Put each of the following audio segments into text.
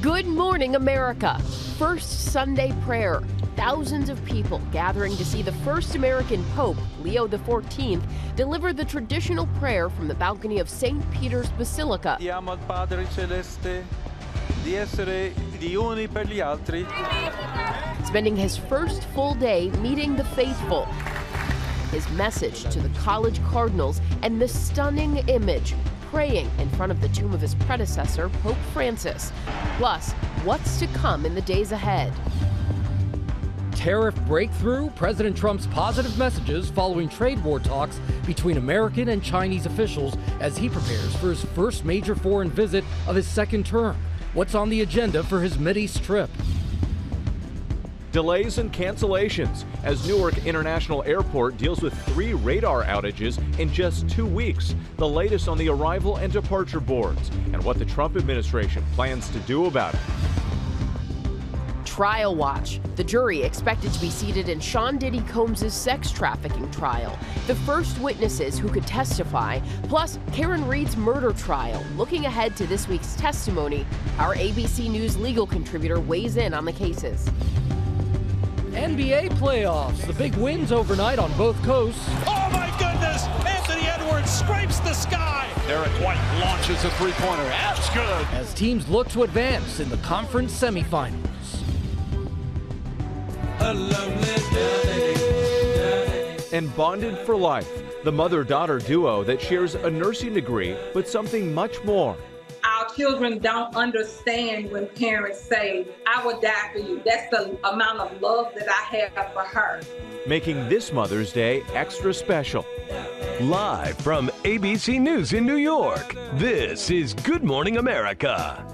Good morning, America. First Sunday prayer. Thousands of people gathering to see the first American Pope, Leo XIV, deliver the traditional prayer from the balcony of St. Peter's Basilica. Chiediamo al Padre Celeste di essere gli uni per gli altri. Spending his first full day meeting the faithful. His message to the college cardinals and the stunning image praying in front of the tomb of his predecessor, Pope Francis. Plus, what's to come in the days ahead. Tariff breakthrough, President Trump's positive messages following trade war talks between American and Chinese officials as he prepares for his first major foreign visit of his second term. What's on the agenda for his Mideast trip? Delays and cancellations as Newark International Airport deals with 3 radar outages in just 2 weeks. The latest on the arrival and departure boards and what the Trump administration plans to do about it. Trial watch. The jury expected to be seated in Sean Diddy Combs' sex trafficking trial. The first witnesses who could testify, plus Karen Reed's murder trial. Looking ahead to this week's testimony, our ABC News legal contributor weighs in on the cases. NBA playoffs. The big wins overnight on both coasts. Oh my goodness! Anthony Edwards scrapes the sky. Derek White launches a three-pointer. That's good. As teams look to advance in the conference semifinals. And bonded for life, the mother-daughter duo that shares a nursing degree, but something much more. Our children don't understand when parents say, I will die for you. That's the amount of love that I have for her. Making this Mother's Day extra special. Live from ABC News in New York, this is Good Morning America.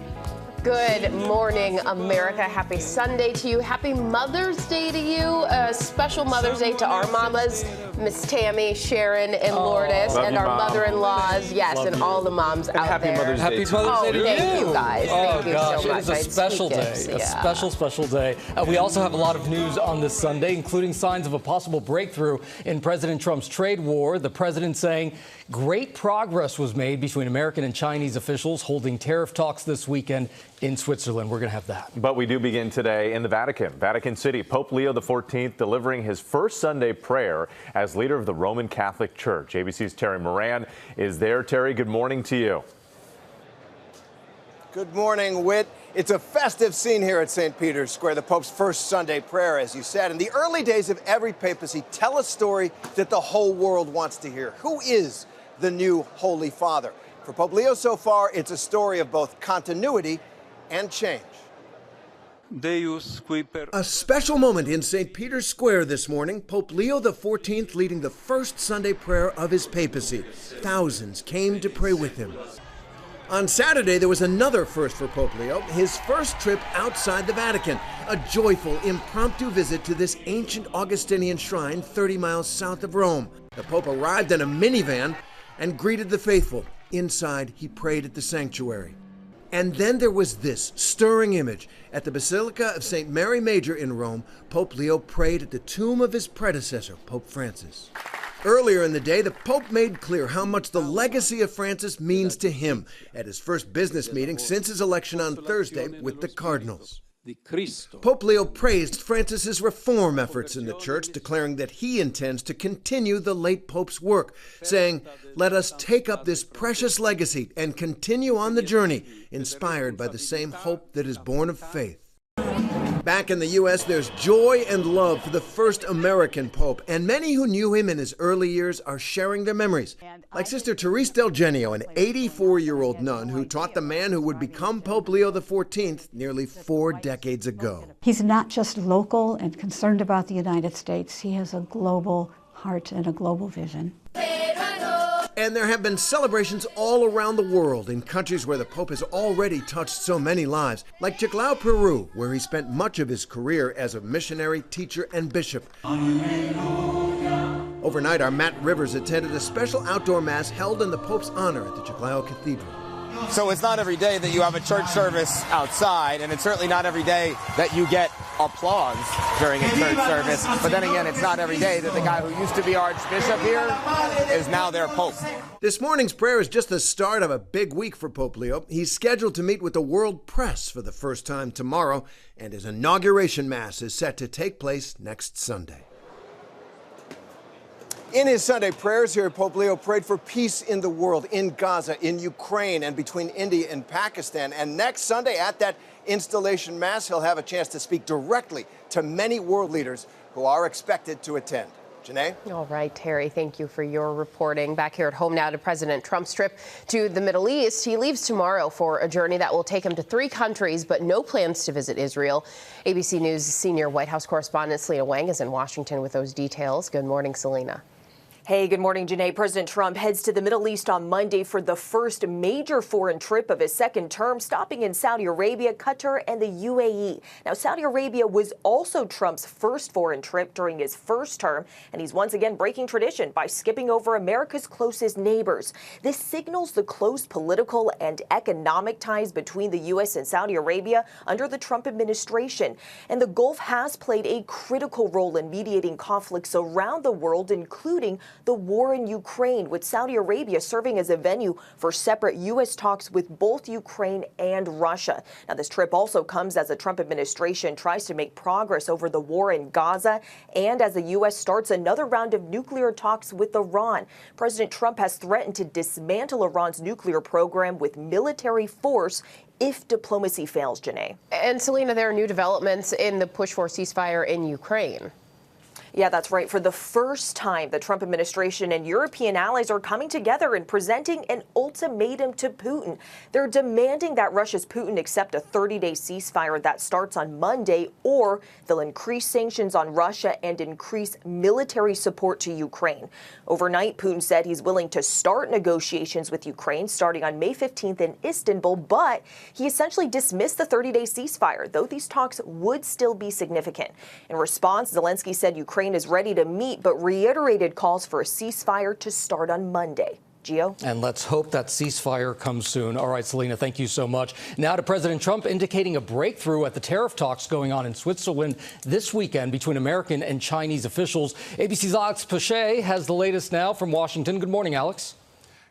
Good morning, America. Happy Sunday to you. Happy Mother's Day to you. A special Mother's Day to our mamas, Miss Tammy, Sharon, and Lourdes, and our mother-in-laws. Yes, and all the moms out there. Mother's Day. Happy Mother's Day to you. Thank you, guys. Thank you gosh, so much. It is a special day. A special day. We also have a lot of news on this Sunday, including signs of a possible breakthrough in President Trump's trade war. The president saying great progress was made between American and Chinese officials holding tariff talks this weekend in Switzerland. We're going to have that. But we do begin today in the Vatican City. Pope Leo XIV delivering his first Sunday prayer as leader of the Roman Catholic Church. ABC's Terry Moran is there. Terry, good morning to you. Good morning, Whit. It's a festive scene here at St. Peter's Square, the Pope's first Sunday prayer, as you said. In the early days of every papacy, tell a story that the whole world wants to hear. Who is the new Holy Father? For Pope Leo so far, it's a story of both continuity and change. A special moment in St. Peter's Square this morning. Pope Leo XIV leading the first Sunday prayer of his papacy. Thousands came to pray with him. On Saturday, there was another first for Pope Leo, his first trip outside the Vatican, a joyful, impromptu visit to this ancient Augustinian shrine 30 miles south of Rome. The Pope arrived in a minivan and greeted the faithful. Inside, he prayed at the sanctuary. And then there was this stirring image. At the Basilica of St. Mary Major in Rome, Pope Leo prayed at the tomb of his predecessor, Pope Francis. Earlier in the day, the Pope made clear how much the legacy of Francis means to him at his first business meeting since his election on Thursday with the cardinals. Pope Leo praised Francis's reform efforts in the church, declaring that he intends to continue the late Pope's work, saying, "Let us take up this precious legacy and continue on the journey, inspired by the same hope that is born of faith." Back in the U.S., there's joy and love for the first American Pope, and many who knew him in his early years are sharing their memories. Like Sister Therese Del Genio, an 84-year-old nun who taught the man who would become Pope Leo XIV nearly 4 decades ago. He's not just local and concerned about the United States. He has a global heart and a global vision. And there have been celebrations all around the world in countries where the Pope has already touched so many lives, like Chiclao, Peru, where he spent much of his career as a missionary, teacher, and bishop. Overnight, our Matt Rivers attended a special outdoor mass held in the Pope's honor at the Chiclao Cathedral. So it's not every day that you have a church service outside, and it's certainly not every day that you get applause during a church service. But then again, it's not every day that the guy who used to be Archbishop here is now their Pope. This morning's prayer is just the start of a big week for Pope Leo. He's scheduled to meet with the world press for the first time tomorrow, and his inauguration mass is set to take place next Sunday. In his Sunday prayers here, Pope Leo prayed for peace in the world, in Gaza, in Ukraine, and between India and Pakistan. And next Sunday at that installation mass, he'll have a chance to speak directly to many world leaders who are expected to attend. Janae? All right, Terry, thank you for your reporting. Back here at home now to President Trump's trip to the Middle East. He leaves tomorrow for a journey that will take him to 3 countries, but no plans to visit Israel. ABC News senior White House correspondent Selena Wang is in Washington with those details. Good morning, Selena. Hey, good morning, Janae. President Trump heads to the Middle East on Monday for the first major foreign trip of his second term, stopping in Saudi Arabia, Qatar, and the UAE. Now, Saudi Arabia was also Trump's first foreign trip during his first term, and he's once again breaking tradition by skipping over America's closest neighbors. This signals the close political and economic ties between the U.S. and Saudi Arabia under the Trump administration. And the Gulf has played a critical role in mediating conflicts around the world, including the war in Ukraine, with Saudi Arabia serving as a venue for separate U.S. talks with both Ukraine and Russia. Now, this trip also comes as the Trump administration tries to make progress over the war in Gaza and as the U.S. starts another round of nuclear talks with Iran. President Trump has threatened to dismantle Iran's nuclear program with military force if diplomacy fails, Janae. And Selena, there are new developments in the push for ceasefire in Ukraine. Yeah, that's right. For the first time, the Trump administration and European allies are coming together and presenting an ultimatum to Putin. They're demanding that Russia's Putin accept a 30-day ceasefire that starts on Monday, or they'll increase sanctions on Russia and increase military support to Ukraine. Overnight, Putin said he's willing to start negotiations with Ukraine starting on May 15th in Istanbul, but he essentially dismissed the 30-day ceasefire, though these talks would still be significant. In response, Zelensky said Ukraine is ready to meet, but reiterated calls for a ceasefire to start on Monday. Gio? And let's hope that ceasefire comes soon. All right, Selena, thank you so much. Now to President Trump indicating a breakthrough at the tariff talks going on in Switzerland this weekend between American and Chinese officials. ABC's Alex Pache has the latest now from Washington. Good morning, Alex.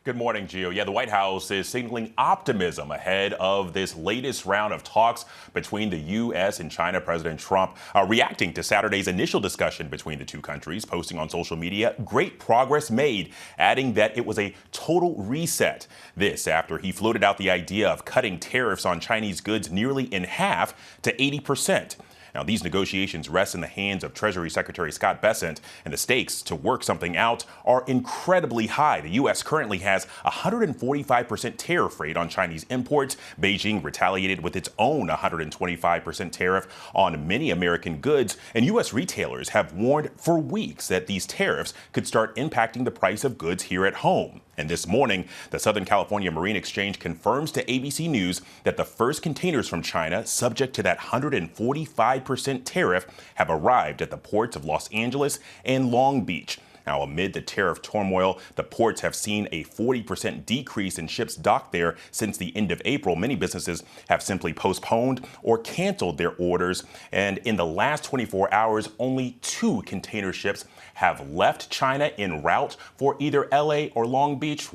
Good morning, Gio. Yeah, the White House is signaling optimism ahead of this latest round of talks between the U.S. and China. President Trump reacting to Saturday's initial discussion between the two countries, posting on social media, great progress made, adding that it was a total reset. This after he floated out the idea of cutting tariffs on Chinese goods nearly in half to 80%. Now, these negotiations rest in the hands of Treasury Secretary Scott Bessent, and the stakes to work something out are incredibly high. The U.S. currently has a 145% tariff rate on Chinese imports. Beijing retaliated with its own 125% tariff on many American goods, and U.S. retailers have warned for weeks that these tariffs could start impacting the price of goods here at home. And this morning, the Southern California Marine Exchange confirms to ABC News that the first containers from China, subject to that 145% tariff, have arrived at the ports of Los Angeles and Long Beach. Now, amid the tariff turmoil, the ports have seen a 40% decrease in ships docked there since the end of April. Many businesses have simply postponed or canceled their orders. And in the last 24 hours, only 2 container ships have left China en route for either LA or Long Beach.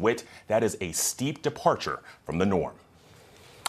That is a steep departure from the norm.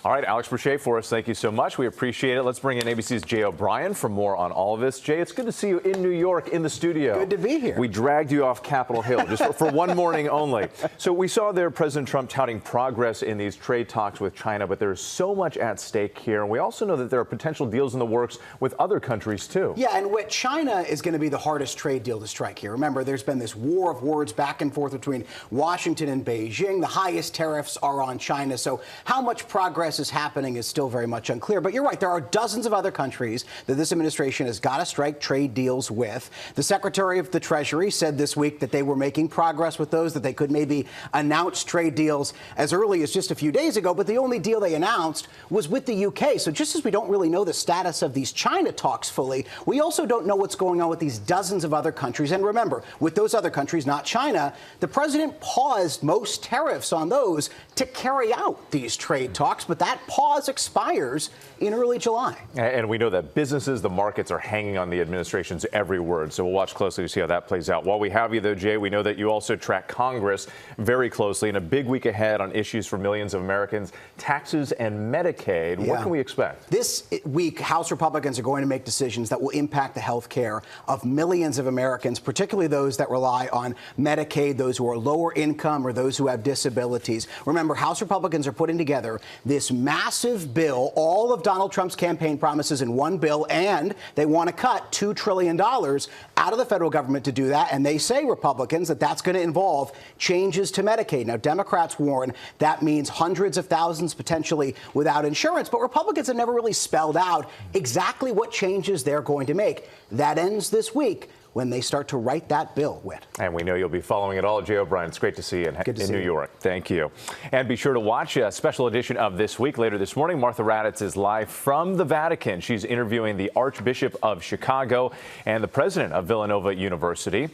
All right, Alex Pache for us. Thank you so much. We appreciate it. Let's bring in ABC's Jay O'Brien for more on all of this. Jay, it's good to see you in New York in the studio. Good to be here. We dragged you off Capitol Hill just for one morning only. So we saw there President Trump touting progress in these trade talks with China, but there's so much at stake here. And we also know that there are potential deals in the works with other countries, too. Yeah, and what China is going to be the hardest trade deal to strike here. Remember, there's been this war of words back and forth between Washington and Beijing. The highest tariffs are on China. So how much progress progress is happening is still very much unclear. But you're right, there are dozens of other countries that this administration has got to strike trade deals with. The Secretary of the Treasury said this week that they were making progress with those, that they could maybe announce trade deals as early as just a few days ago. But the only deal they announced was with the UK. So just as we don't really know the status of these China talks fully, we also don't know what's going on with these dozens of other countries. And remember, with those other countries, not China, the president paused most tariffs on those to carry out these trade talks. But that pause expires in early July. And we know that businesses, the markets are hanging on the administration's every word. So we'll watch closely to see how that plays out. While we have you, though, Jay, we know that you also track Congress very closely in a big week ahead on issues for millions of Americans, taxes and Medicaid. What can we expect? This week, House Republicans are going to make decisions that will impact the health care of millions of Americans, particularly those that rely on Medicaid, those who are lower income or those who have disabilities. Remember, House Republicans are putting together this massive bill, all of Donald Trump's campaign promises in one bill, and they want to cut $2 trillion out of the federal government to do that. And they say, Republicans, that that's going to involve changes to Medicaid. Now, Democrats warn that means hundreds of thousands potentially without insurance. But Republicans have never really spelled out exactly what changes they're going to make. That ends this week when they start to write that bill, Whit. And we know you'll be following it all. Jay O'Brien, it's great to see you in New York. Thank you. And be sure to watch a special edition of This Week later this morning. Martha Raddatz is live from the Vatican. She's interviewing the Archbishop of Chicago and the president of Villanova University.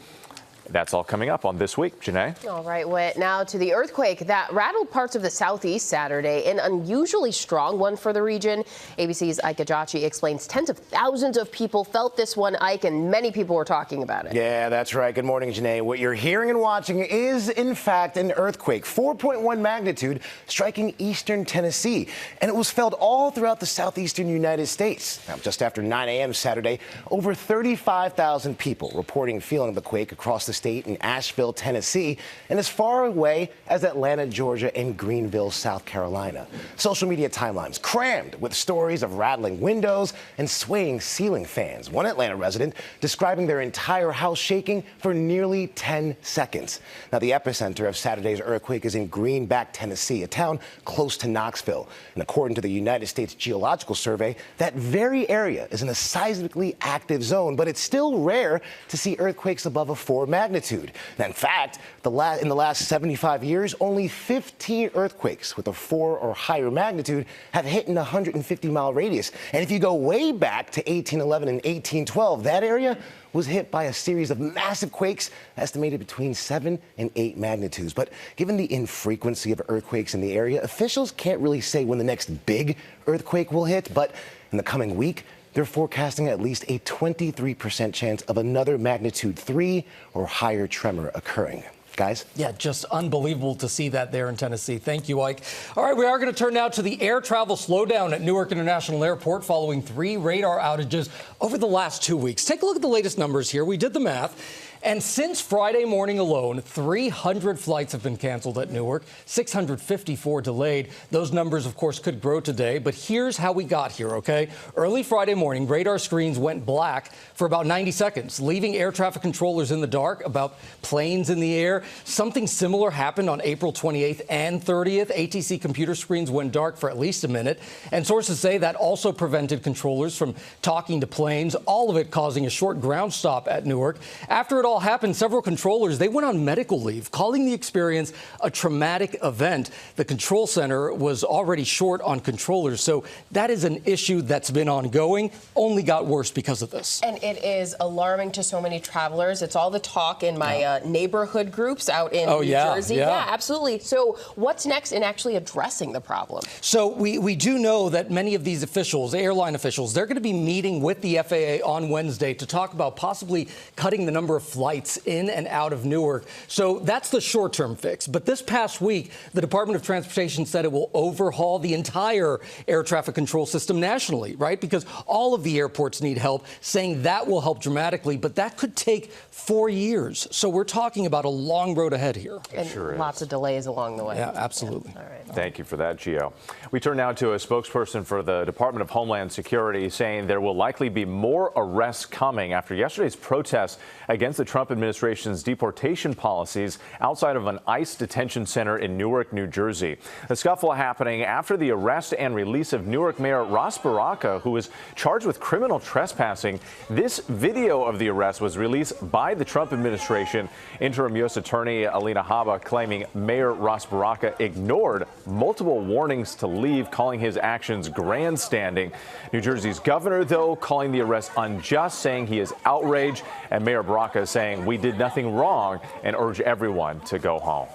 That's all coming up on This Week. Janae? All right, Whit. Now to the earthquake that rattled parts of the southeast Saturday, an unusually strong one for the region. ABC's Ike Ajachi explains tens of thousands of people felt this one, Ike, and many people were talking about it. Yeah, that's right. Good morning, Janae. What you're hearing and watching is, in fact, an earthquake, 4.1 magnitude, striking eastern Tennessee. And it was felt all throughout the southeastern United States. Now, just after 9 a.m. Saturday, over 35,000 people reporting feeling the quake across the state in Asheville, Tennessee, and as far away as Atlanta, Georgia, and Greenville, South Carolina. Social media timelines crammed with stories of rattling windows and swaying ceiling fans. One Atlanta resident describing their entire house shaking for nearly 10 seconds. Now, the epicenter of Saturday's earthquake is in Greenback, Tennessee, a town close to Knoxville. And according to the United States Geological Survey, that very area is in a seismically active zone, but it's still rare to see earthquakes above a 4 magnitude. And in fact, in the last 75 years, only 15 earthquakes with a 4 or higher magnitude have hit in a 150-mile radius. And if you go way back to 1811 and 1812, that area was hit by a series of massive quakes estimated between 7 and 8 magnitudes. But given the infrequency of earthquakes in the area, officials can't really say when the next big earthquake will hit. But in the coming week, they're forecasting at least a 23% chance of another magnitude 3 or higher tremor occurring. Guys? Yeah, just unbelievable to see that there in Tennessee. Thank you, Ike. All right, we are going to turn now to the air travel slowdown at Newark International Airport following 3 radar outages over the last 2 weeks. Take a look at the latest numbers here. We did the math. And since Friday morning alone, 300 flights have been canceled at Newark, 654 delayed. Those numbers, of course, could grow today. But here's how we got here, OK? Early Friday morning, radar screens went black for about 90 seconds, leaving air traffic controllers in the dark about planes in the air. Something similar happened on April 28th and 30th. ATC computer screens went dark for at least a minute. And sources say that also prevented controllers from talking to planes, all of it causing a short ground stop at Newark. After it all happened, several controllers, they went on medical leave, calling the experience a traumatic event. The control center was already short on controllers, so that is an issue that's been ongoing, only got worse because of this. And it is alarming to so many travelers. It's all the talk in my neighborhood groups out in New Jersey. Yeah, absolutely. So what's next in actually addressing the problem? So we do know that many of these officials, airline officials, they're going to be meeting with the FAA on Wednesday to talk about possibly cutting the number of flights in and out of Newark. So that's the short-term fix. But this past week, the Department of Transportation said it will overhaul the entire air traffic control system nationally, right? Because all of the airports need help, saying that will help dramatically. But that could take 4 years. So we're talking about a long road ahead here. And lots of delays along the way. Yeah, absolutely. Yeah. All right. Thank you for that, Gio. We turn now to a spokesperson for the Department of Homeland Security saying there will likely be more arrests coming after yesterday's protests against the Trump administration's deportation policies outside of an ICE detention center in Newark, New Jersey. The scuffle happening after the arrest and release of Newark Mayor Ras Baraka, who was charged with criminal trespassing. This video of the arrest was released by the Trump administration. Interim U.S. Attorney Alina Habba claiming Mayor Ras Baraka ignored multiple warnings to leave, calling his actions grandstanding. New Jersey's governor, though, calling the arrest unjust, saying he is outraged, and Mayor Baraka saying we did nothing wrong and urge everyone to go home.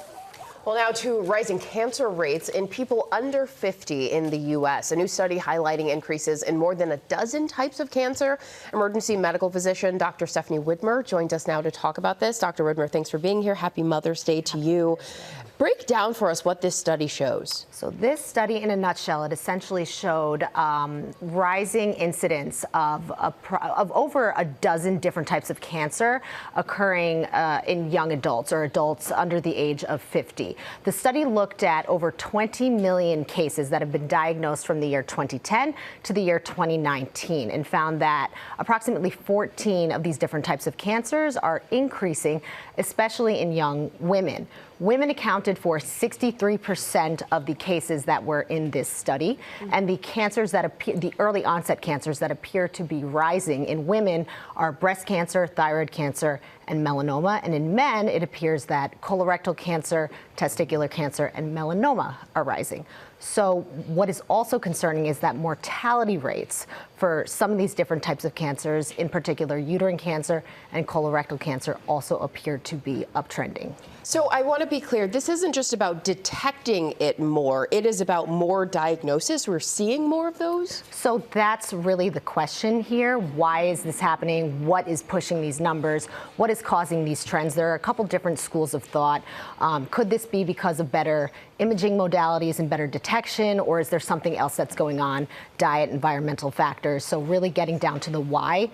Well, now to rising cancer rates in people under 50 in the U.S. A new study highlighting increases in more than a dozen types of cancer. Emergency medical physician Dr. Stephanie Widmer joins us now to talk about this. Dr. Widmer, thanks for being here. Happy Mother's Day to you. Break down for us what this study shows. So this study, in a nutshell, it essentially showed rising incidence of over a dozen different types of cancer occurring in young adults or adults under the age of 50. The study looked at over 20 million cases that have been diagnosed from the year 2010 to the year 2019 and found that approximately 14 of these different types of cancers are increasing, especially in young women. Women accounted for 63% of the cases that were in this study, and the cancers that appear, the early onset cancers that appear to be rising in women are breast cancer, thyroid cancer, and melanoma. And in men, it appears that colorectal cancer, testicular cancer, and melanoma are rising. So what is also concerning is that mortality rates for some of these different types of cancers, in particular uterine cancer and colorectal cancer, also appear to be uptrending. So I want to be clear, this isn't just about detecting it more, it is about more diagnosis. We're seeing more of those? So that's really the question here. Why is this happening? What is pushing these numbers? What is causing these trends? There are a couple different schools of thought. Could this be because of better imaging modalities and better detection, or is there something else that's going on? Diet, environmental factors. So really getting down to the why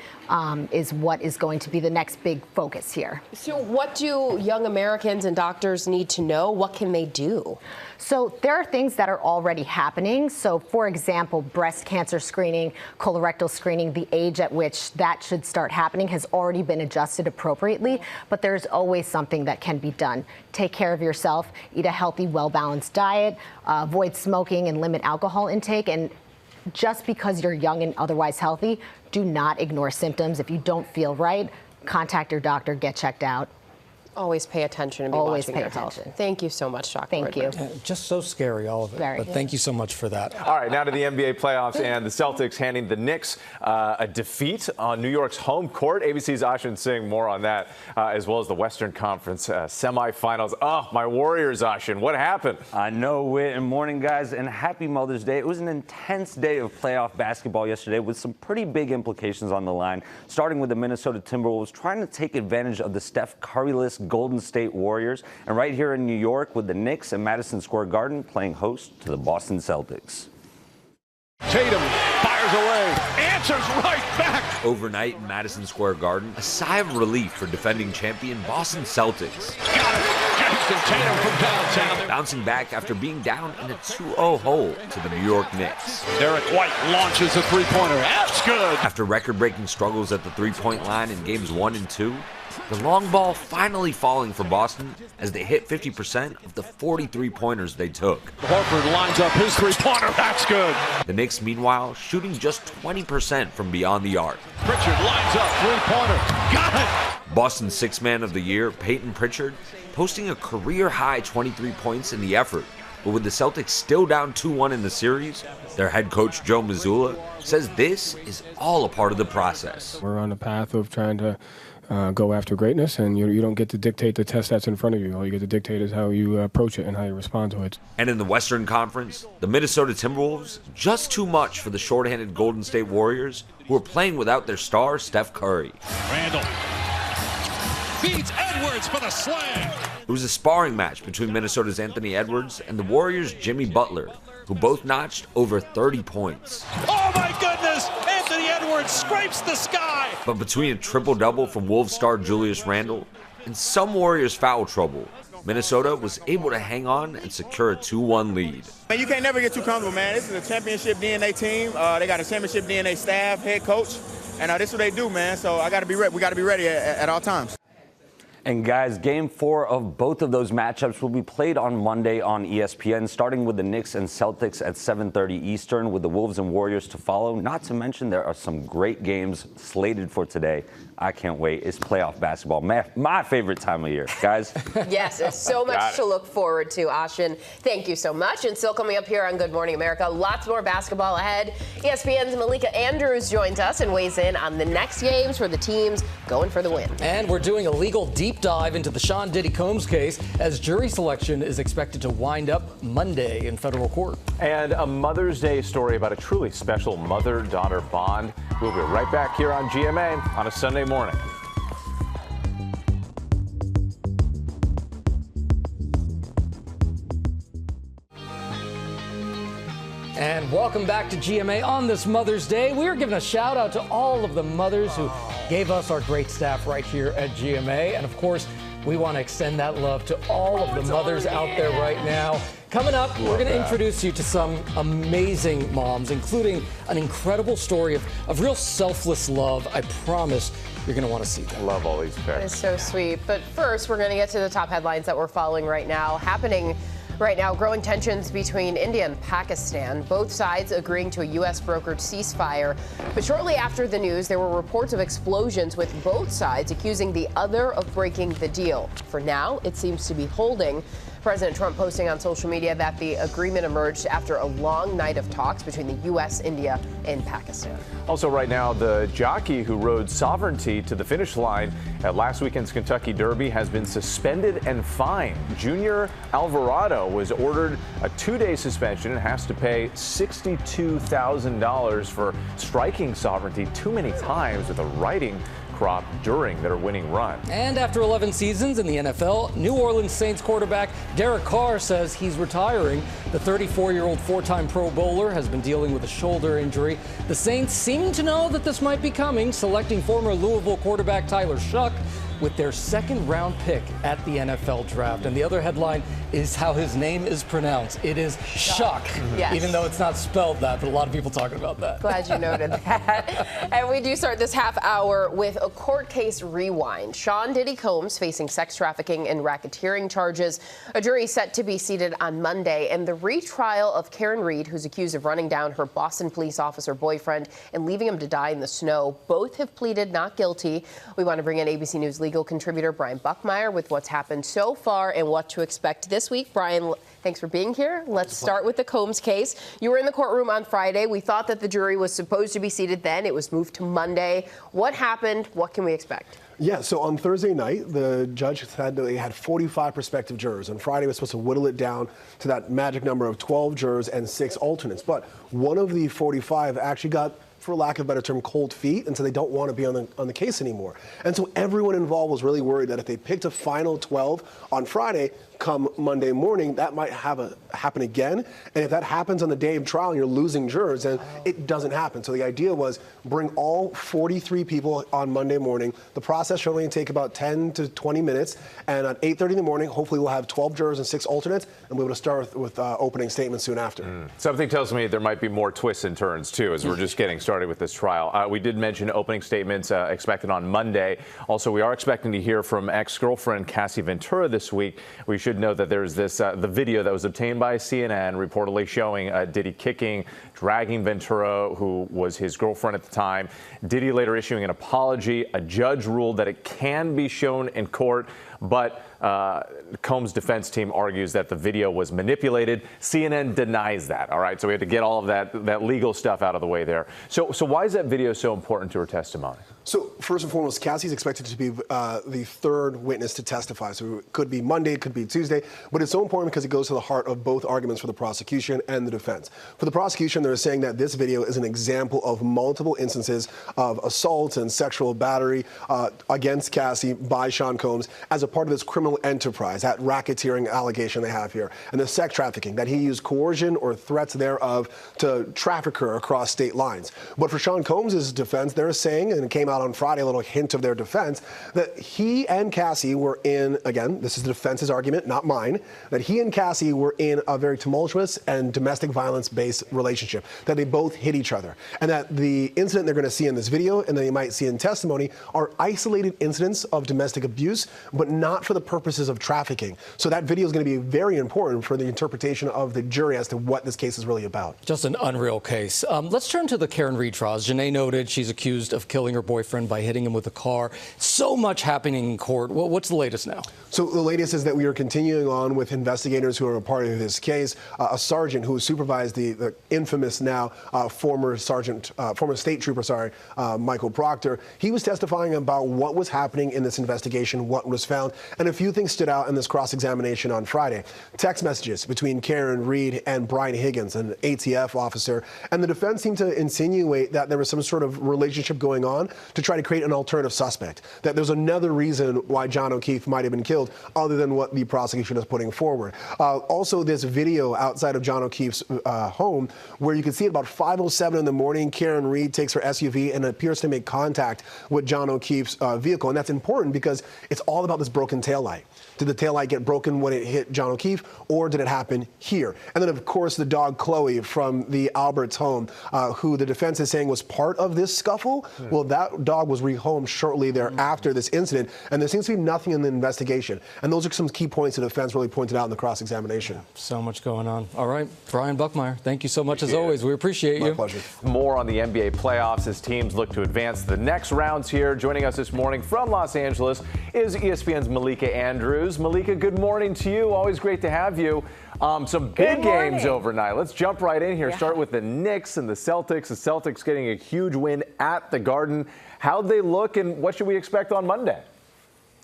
is what is going to be the next big focus here. So what do young Americans and doctors need to know? What can they do? So there are things that are already happening. So for example, breast cancer screening, colorectal screening, the age at which that should start happening has already been adjusted appropriately, but there's always something that can be done. Take care of yourself, eat a healthy, well-balanced diet, avoid smoking and limit alcohol intake. And just because you're young and otherwise healthy, do not ignore symptoms. If you don't feel right, contact your doctor, get checked out. Always pay attention and be watching your health. Thank you so much, Dr. Thank you. Just so scary, all of it. Very. But thank you so much for that. All right, now to the NBA playoffs and the Celtics handing the Knicks a defeat on New York's home court. ABC's Ashin Singh, more on that, as well as the Western Conference semifinals. Oh, my Warriors, Ashin, what happened? I know, Whit, and morning, guys, and happy Mother's Day. It was an intense day of playoff basketball yesterday with some pretty big implications on the line, starting with the Minnesota Timberwolves trying to take advantage of the Steph Curry-less Golden State Warriors, and right here in New York with the Knicks and Madison Square Garden playing host to the Boston Celtics. Tatum fires away, answers right back. Overnight in Madison Square Garden, a sigh of relief for defending champion Boston Celtics. Got it. Jason Tatum from downtown. Bouncing back after being down in a 2-0 hole to the New York Knicks. Derek White launches a three-pointer. That's good. After record-breaking struggles at the three-point line in games 1 and 2, the long ball finally falling for Boston as they hit 50% of the 43 pointers they took. Horford lines up his three-pointer. That's good. The Knicks, meanwhile, shooting just 20% from beyond the arc. Pritchard lines up three-pointer. Got it. Boston's sixth man of the year, Peyton Pritchard, posting a career-high 23 points in the effort. But with the Celtics still down 2-1 in the series, their head coach Joe Mazzulla says this is all a part of the process. We're on the path of trying to go after greatness, and you don't get to dictate the test that's in front of you. All you get to dictate is how you approach it and how you respond to it. And in the Western Conference, the Minnesota Timberwolves, just too much for the shorthanded Golden State Warriors, who are playing without their star, Steph Curry. Randall beats Edwards for the slam. It was a sparring match between Minnesota's Anthony Edwards and the Warriors' Jimmy Butler, who both notched over 30 points. Oh my goodness! Anthony Edwards scrapes the sky! But between a triple-double from Wolves star Julius Randle and some Warriors foul trouble, Minnesota was able to hang on and secure a 2-1 lead. Man, you can't never get too comfortable, man. This is a championship DNA team. They got a championship DNA staff, head coach, and this is what they do, man. So we got to be ready at all times. And guys, game 4 of both of those matchups will be played on Monday on ESPN, starting with the Knicks and Celtics at 7:30 Eastern, with the Wolves and Warriors to follow. Not to mention there are some great games slated for today. I can't wait. It's playoff basketball, my favorite time of year, guys. Yes, there's so much to look forward to, Ashin. Thank you so much. And still coming up here on Good Morning America, lots more basketball ahead. ESPN's Malika Andrews joins us and weighs in on the next games for the teams going for the win. And we're doing a legal deep dive into the Sean Diddy Combs case, as jury selection is expected to wind up Monday in federal court. And a Mother's Day story about a truly special mother-daughter bond. We'll be right back here on GMA on a Sunday morning. And welcome back to GMA on this Mother's Day. We're giving a shout out to all of the mothers who gave us our great staff right here at GMA. And of course, we want to extend that love to all of the mothers out there right now. Coming up, we're going to introduce you to some amazing moms, including an incredible story of real selfless love. I promise you're going to want to see that. Love all these pics. It's so sweet. But first, we're going to get to the top headlines that we're following right now. Happening right now, growing tensions between India and Pakistan, both sides agreeing to a U.S. brokered ceasefire. But shortly after the news, there were reports of explosions, with both sides accusing the other of breaking the deal. For now, it seems to be holding. President Trump posting on social media that the agreement emerged after a long night of talks between the U.S., India, and Pakistan. Also right now, the jockey who rode Sovereignty to the finish line at last weekend's Kentucky Derby has been suspended and fined. Junior Alvarado was ordered a 2-day suspension and has to pay $62,000 for striking Sovereignty too many times with a riding crop during their winning run. And after 11 seasons in the NFL, New Orleans Saints quarterback Derek Carr says he's retiring. The 34-year-old four-time Pro Bowler has been dealing with a shoulder injury. The Saints seem to know that this might be coming, selecting former Louisville quarterback Tyler Shuck with their second-round pick at the NFL draft. And the other headline is how his name is pronounced. It is Shuck, Yes. even though it's not spelled that, but a lot of people talking about that. Glad you noted that. And we do start this half hour with a court case rewind. Sean Diddy Combs facing sex trafficking and racketeering charges. A jury set to be seated on Monday. And the retrial of Karen Reed, who's accused of running down her Boston police officer boyfriend and leaving him to die in the snow. Both have pleaded not guilty. We want to bring in ABC News legal contributor Brian Buckmeyer with what's happened so far and what to expect this week. Brian, thanks for being here. Let's start with the Combs case. You were in the courtroom on Friday. We thought that the jury was supposed to be seated then. It was moved to Monday. What happened? What can we expect? Yeah, so on Thursday night, the judge said that they had 45 prospective jurors. On Friday, was supposed to whittle it down to that magic number of 12 jurors and 6 alternates. But one of the 45 actually got, for lack of a better term, cold feet, and so they don't want to be on the case anymore. And so everyone involved was really worried that if they picked a final 12 on Friday, come Monday morning, that might happen again. And if that happens on the day of trial and you're losing jurors, then it doesn't happen. So the idea was bring all 43 people on Monday morning. The process should only take about 10 to 20 minutes. And at 8:30 in the morning, hopefully we'll have 12 jurors and 6 alternates, and we'll be able to start with opening statements soon after. Something tells me there might be more twists and turns, too, as we're just getting started with this trial. We did mention opening statements expected on Monday. Also, we are expecting to hear from ex-girlfriend Cassie Ventura this week. We should know that there's this the video that was obtained by CNN reportedly showing Diddy kicking, dragging Ventura, who was his girlfriend at the time. Diddy later issuing an apology. A judge ruled that it can be shown in court, but Combs' defense team argues that the video was manipulated. CNN denies that. All right, so we had to get all of that legal stuff out of the way there. So why is that video so important to her testimony? So first and foremost, Cassie's expected to be the third witness to testify. So it could be Monday, it could be Tuesday, but it's so important because it goes to the heart of both arguments for the prosecution and the defense. For the prosecution, they're saying that this video is an example of multiple instances of assault and sexual battery against Cassie by Sean Combs as a part of this criminal enterprise, that racketeering allegation they have here, and the sex trafficking, that he used coercion or threats thereof to traffic her across state lines. But for Sean Combs' defense, they're saying, and it came out on Friday, a little hint of their defense, that he and Cassie were in, again, this is the defense's argument, not mine, that he and Cassie were in a very tumultuous and domestic violence-based relationship, that they both hit each other, and that the incident they're going to see in this video and that you might see in testimony are isolated incidents of domestic abuse, but not for the purposes of trafficking. So that video is going to be very important for the interpretation of the jury as to what this case is really about. Just an unreal case. Let's turn to the Karen Reed trials. Janae noted she's accused of killing her boyfriend by hitting him with a car. So much happening in court. Well, what's the latest now? So the latest is that we are continuing on with investigators who are a part of this case. A sergeant who supervised the infamous now former state trooper, Michael Proctor. He was testifying about what was happening in this investigation, what was found, and a few things stood out in this cross-examination on Friday. Text messages between Karen Reed and Brian Higgins, an ATF officer, and the defense seemed to insinuate that there was some sort of relationship going on to try to create an alternative suspect, that there's another reason why John O'Keefe might have been killed other than what the prosecution is putting forward. Also, this video outside of John O'Keefe's home where you can see at about 5:07 in the morning, Karen Reed takes her SUV and appears to make contact with John O'Keefe's vehicle. And that's important because it's all about this broken taillight. Did the taillight get broken when it hit John O'Keefe, or did it happen here? And then, of course, the dog Chloe from the Alberts home, who the defense is saying was part of this scuffle. Yeah. Well, that dog was rehomed shortly thereafter this incident, and there seems to be nothing in the investigation. And those are some key points the defense really pointed out in the cross-examination. Yeah, so much going on. All right, Brian Buckmeyer, thank you so much as always. We appreciate you. My pleasure. More on the NBA playoffs as teams look to advance to the next rounds here. Joining us this morning from Los Angeles is ESPN's Malika Andrews. Malika, good morning to you. Always great to have you. Some big games overnight. Let's jump right in here. Yeah. Start with the Knicks and the Celtics. The Celtics getting a huge win at the Garden. How'd they look, and what should we expect on Monday?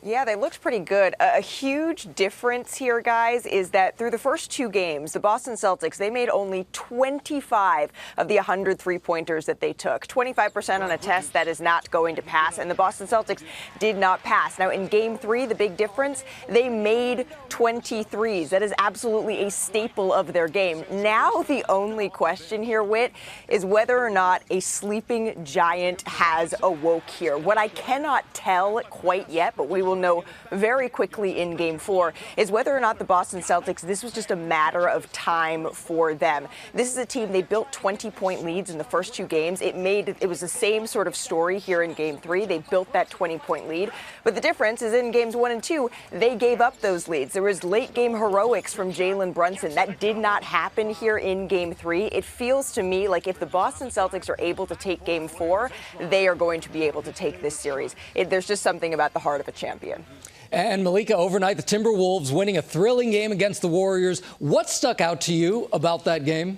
Yeah, they looked pretty good. A huge difference here, guys, is that through the first two games, the Boston Celtics, they made only 25 of the 100 three-pointers that they took. 25% on a test that is not going to pass, and the Boston Celtics did not pass. Now, in Game 3, the big difference, they made 23s. That is absolutely a staple of their game. Now, the only question here, Whit, is whether or not a sleeping giant has awoke here. What I cannot tell quite yet, but we will know very quickly in Game 4, is whether or not the Boston Celtics, this was just a matter of time for them. This is a team, they built 20-point leads in the first two games. It was the same sort of story here in Game 3. They built that 20-point lead. But the difference is in Games 1 and 2, they gave up those leads. There was late-game heroics from Jalen Brunson. That did not happen here in Game 3. It feels to me like if the Boston Celtics are able to take Game 4, they are going to be able to take this series. There's just something about the heart of a champion. And Malika, overnight, the Timberwolves winning a thrilling game against the Warriors. What stuck out to you about that game?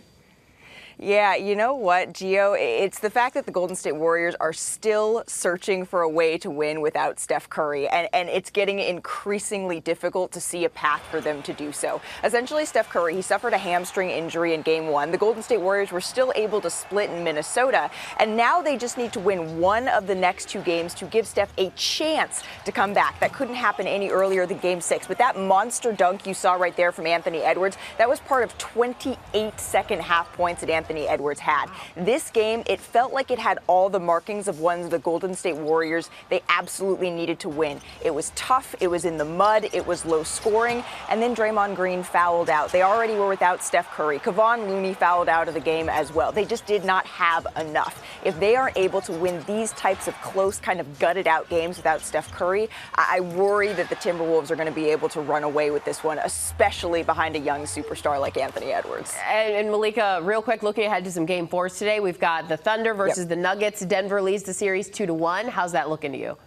Yeah, you know what, Gio? It's the fact that the Golden State Warriors are still searching for a way to win without Steph Curry, and it's getting increasingly difficult to see a path for them to do so. Essentially, Steph Curry, he suffered a hamstring injury in Game 1. The Golden State Warriors were still able to split in Minnesota, and now they just need to win one of the next two games to give Steph a chance to come back. That couldn't happen any earlier than Game 6, but that monster dunk you saw right there from Anthony Edwards, that was part of 28 second-half points that Anthony Edwards had. This game, it felt like it had all the markings of ones the Golden State Warriors they absolutely needed to win. It was tough, it was in the mud, it was low scoring, and then Draymond Green fouled out. They already were without Steph Curry. Kevon Looney fouled out of the game as well. They just did not have enough. If they aren't able to win these types of close, kind of gutted out games without Steph Curry, I worry that the Timberwolves are going to be able to run away with this one, especially behind a young superstar like Anthony Edwards. And Malika, real quick, looking ahead to some Game 4s today, we've got the Thunder versus the Nuggets. Denver leads the series 2-1. How's that looking to you?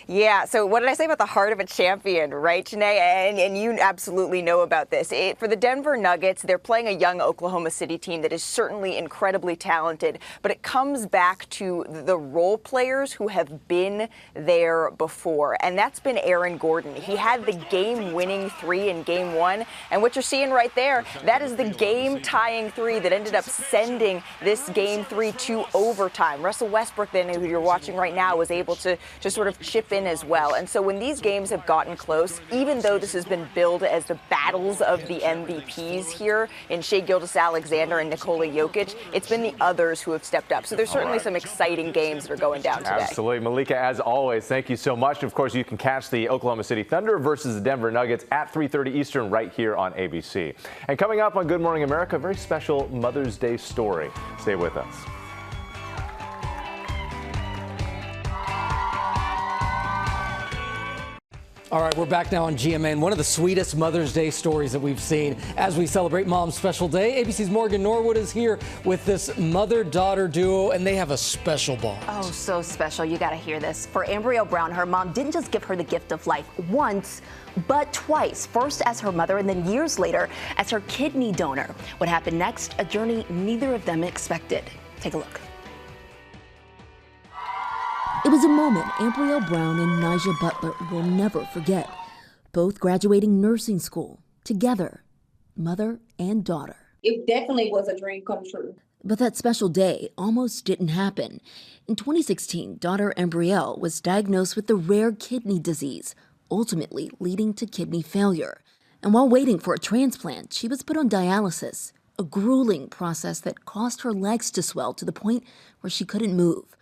Yeah, so what did I say about the heart of a champion, right, Janae? And you absolutely know about this. For the Denver Nuggets, they're playing a young Oklahoma City team that is certainly incredibly talented, but it comes back to the role players who have been there before, and that's been Aaron Gordon. He had the game-winning three in Game 1, and what you're seeing right there, that is the game-tying three that ended up sending this Game 3 to overtime. Russell Westbrook, then, who you're watching right now, was able to sort of chip in in as well. And so when these games have gotten close, even though this has been billed as the battles of the MVPs here in Shai Gilgeous-Alexander and Nikola Jokic, it's been the others who have stepped up. So there's certainly some exciting games that are going down today. Absolutely. Malika, as always, thank you so much. And of course, you can catch the Oklahoma City Thunder versus the Denver Nuggets at 3:30 Eastern right here on ABC. And coming up on Good Morning America, a very special Mother's Day story. Stay with us. All right, we're back now on GMA, and one of the sweetest Mother's Day stories that we've seen as we celebrate Mom's Special Day. ABC's Morgan Norwood is here with this mother-daughter duo, and they have a special bond. Oh, so special. You got to hear this. For Ambrielle Brown, her mom didn't just give her the gift of life once, but twice. First as her mother, and then years later as her kidney donor. What happened next? A journey neither of them expected. Take a look. It was a moment Ambrielle Brown and Nigel Butler will never forget. Both graduating nursing school together, mother and daughter. It definitely was a dream come true. But that special day almost didn't happen. In 2016, daughter Ambrielle was diagnosed with the rare kidney disease, ultimately leading to kidney failure. And while waiting for a transplant, she was put on dialysis, a grueling process that caused her legs to swell to the point where she couldn't move.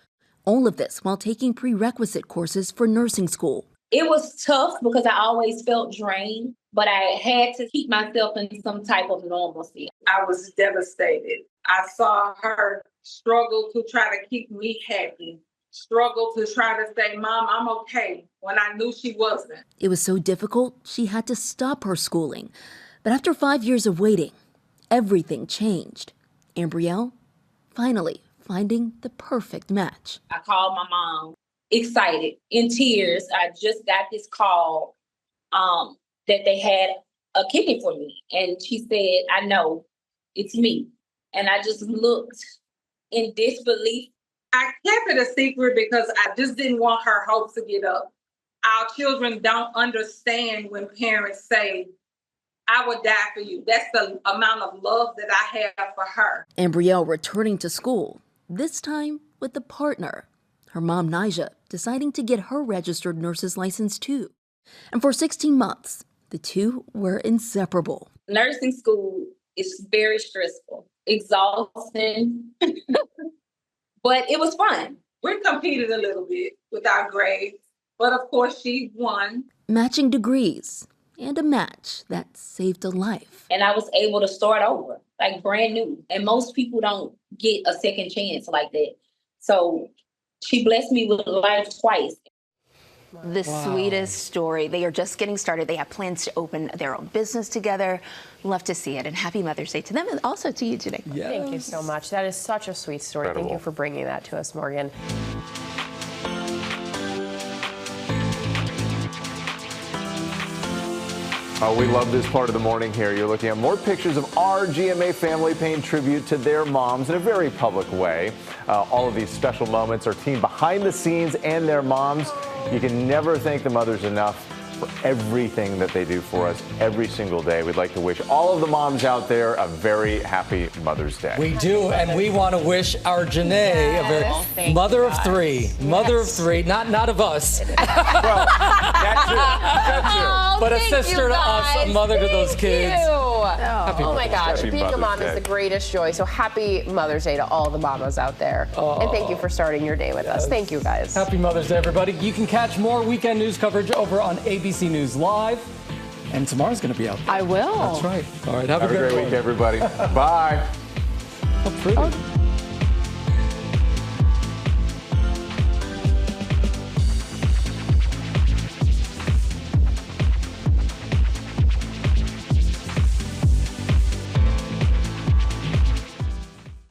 All of this while taking prerequisite courses for nursing school. It was tough because I always felt drained, but I had to keep myself in some type of normalcy. I was devastated. I saw her struggle to try to keep me happy, struggle to try to say, Mom, I'm okay, when I knew she wasn't. It was so difficult, she had to stop her schooling. But after 5 years of waiting, everything changed. Ambrielle finally finding the perfect match. I called my mom, excited, in tears. I just got this call that they had a kidney for me. And she said, I know, it's me. And I just looked in disbelief. I kept it a secret because I just didn't want her hopes to get up. Our children don't understand when parents say, I would die for you. That's the amount of love that I have for her. Ambrielle returning to school, this time with a partner, her mom, Nija, deciding to get her registered nurse's license too. And for 16 months, the two were inseparable. Nursing school is very stressful, exhausting, but it was fun. We competed a little bit with our grades, but of course she won. Matching degrees and a match that saved a life. And I was able to start over, like brand new. And most people don't get a second chance like that. So she blessed me with life twice. The sweetest story. They are just getting started. They have plans to open their own business together. Love to see it. And happy Mother's Day to them and also to you today. Yes. Thank you so much. That is such a sweet story. Incredible. Thank you for bringing that to us, Morgan. Oh, we love this part of the morning here. You're looking at more pictures of our GMA family paying tribute to their moms in a very public way. All of these special moments are team behind the scenes and their moms. You can never thank the mothers enough for everything that they do for us every single day. We'd like to wish all of the moms out there a very happy Mother's Day. We do, and we want to wish our Janae a very mother of three, not of us. Well, that too. But a sister to us, a mother to those kids. Oh my gosh, Happy being a Mother's mom Day. is the greatest joy. So happy Mother's Day to all the mamas out there. And thank you for starting your day with us. Thank you, guys. Happy Mother's Day, everybody. You can catch more weekend news coverage over on ABC News Live. And tomorrow's going to be out there. I will. That's right. All right, have a great one. week, everybody. Bye. How pretty.